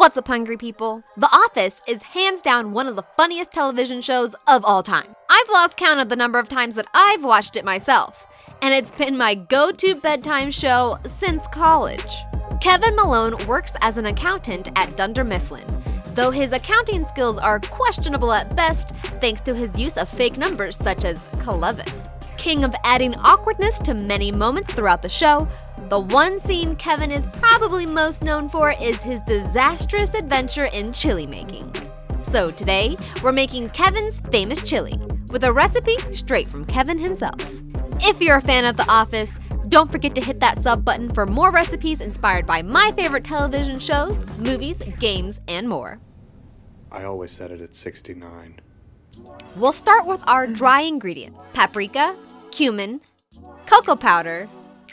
What's up, hungry people? The Office is hands down one of the funniest television shows of all time. I've lost count of the number of times that I've watched it myself, and it's been my go-to bedtime show since college. Kevin Malone works as an accountant at Dunder Mifflin, though his accounting skills are questionable at best thanks to his use of fake numbers such as 11. King of adding awkwardness to many moments throughout the show, the one scene Kevin is probably most known for is his disastrous adventure in chili making. So today, we're making Kevin's famous chili, with a recipe straight from Kevin himself. If you're a fan of The Office, don't forget to hit that sub button for more recipes inspired by my favorite television shows, movies, games, and more. I always set it at 69. We'll start with our dry ingredients: paprika, cumin, cocoa powder,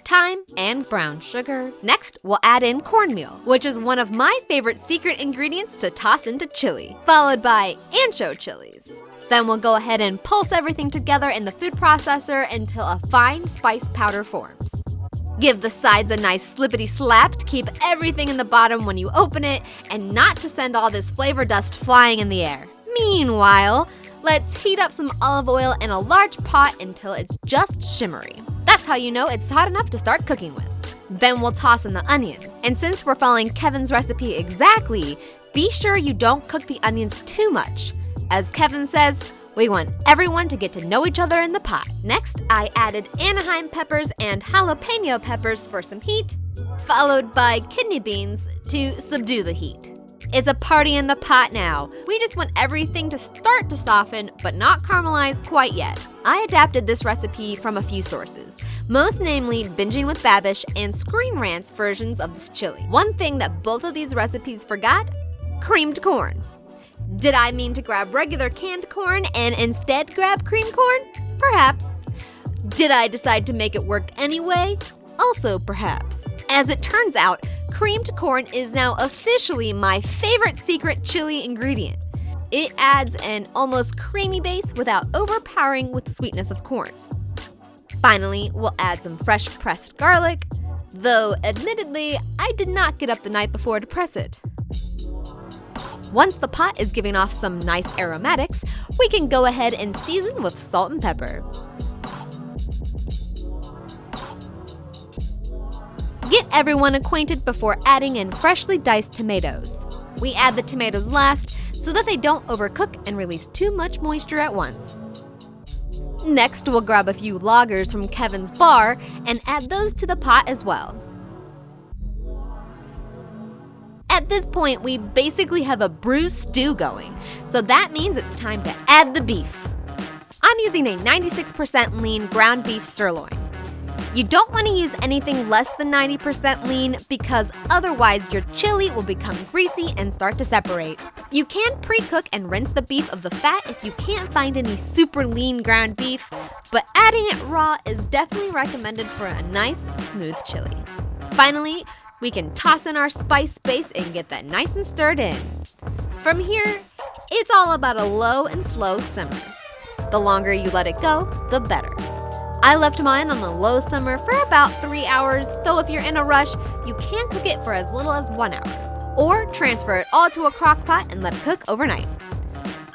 thyme, and brown sugar. Next, we'll add in cornmeal, which is one of my favorite secret ingredients to toss into chili, followed by ancho chilies. Then we'll go ahead and pulse everything together in the food processor until a fine spice powder forms. Give the sides a nice slippity slap to keep everything in the bottom when you open it and not to send all this flavor dust flying in the air. Meanwhile, let's heat up some olive oil in a large pot until it's just shimmery. That's how you know it's hot enough to start cooking with. Then we'll toss in the onion. And since we're following Kevin's recipe exactly, be sure you don't cook the onions too much. As Kevin says, we want everyone to get to know each other in the pot. Next, I added Anaheim peppers and jalapeno peppers for some heat, followed by kidney beans to subdue the heat. It's a party in the pot now. We just want everything to start to soften, but not caramelize quite yet. I adapted this recipe from a few sources, most namely Binging with Babish and Screen Rant's versions of this chili. One thing that both of these recipes forgot: creamed corn. Did I mean to grab regular canned corn and instead grab creamed corn? Perhaps. Did I decide to make it work anyway? Also perhaps. As it turns out, creamed corn is now officially my favorite secret chili ingredient. It adds an almost creamy base without overpowering with the sweetness of corn. Finally, we'll add some fresh pressed garlic, though admittedly, I did not get up the night before to press it. Once the pot is giving off some nice aromatics, we can go ahead and season with salt and pepper. Get everyone acquainted before adding in freshly diced tomatoes. We add the tomatoes last so that they don't overcook and release too much moisture at once. Next, we'll grab a few lagers from Kevin's bar and add those to the pot as well. At this point, we basically have a bruised stew going, so that means it's time to add the beef. I'm using a 96% lean ground beef sirloin. You don't want to use anything less than 90% lean because otherwise your chili will become greasy and start to separate. You can pre-cook and rinse the beef of the fat if you can't find any super lean ground beef, but adding it raw is definitely recommended for a nice, smooth chili. Finally, we can toss in our spice base and get that nice and stirred in. From here, it's all about a low and slow simmer. The longer you let it go, the better. I left mine on a low simmer for about 3 hours, though if you're in a rush, you can cook it for as little as 1 hour. Or transfer it all to a crock pot and let it cook overnight.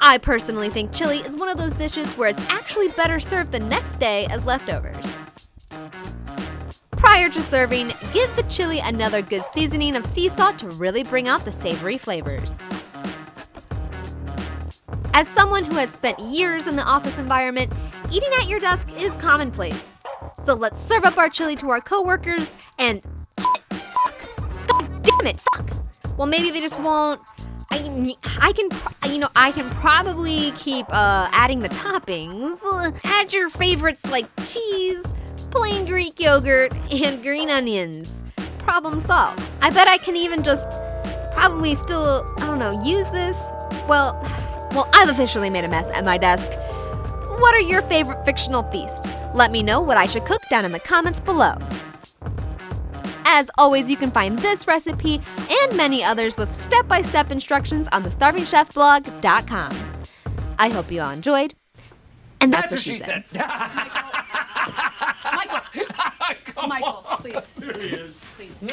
I personally think chili is one of those dishes where it's actually better served the next day as leftovers. Prior to serving, give the chili another good seasoning of sea salt to really bring out the savory flavors. As someone who has spent years in the office environment, eating at your desk is commonplace. So let's serve up our chili to our coworkers and God damn it, fuck. Well, maybe they just won't. I can probably keep adding the toppings. Add your favorites like cheese, plain Greek yogurt, and green onions. Problem solved. I bet I can even just probably still, use this. Well, I've officially made a mess at my desk. What are your favorite fictional feasts? Let me know what I should cook down in the comments below. As always, you can find this recipe and many others with step-by-step instructions on thestarvingchefblog.com. I hope you all enjoyed. And that's what she said. Michael, please. There he is. Please.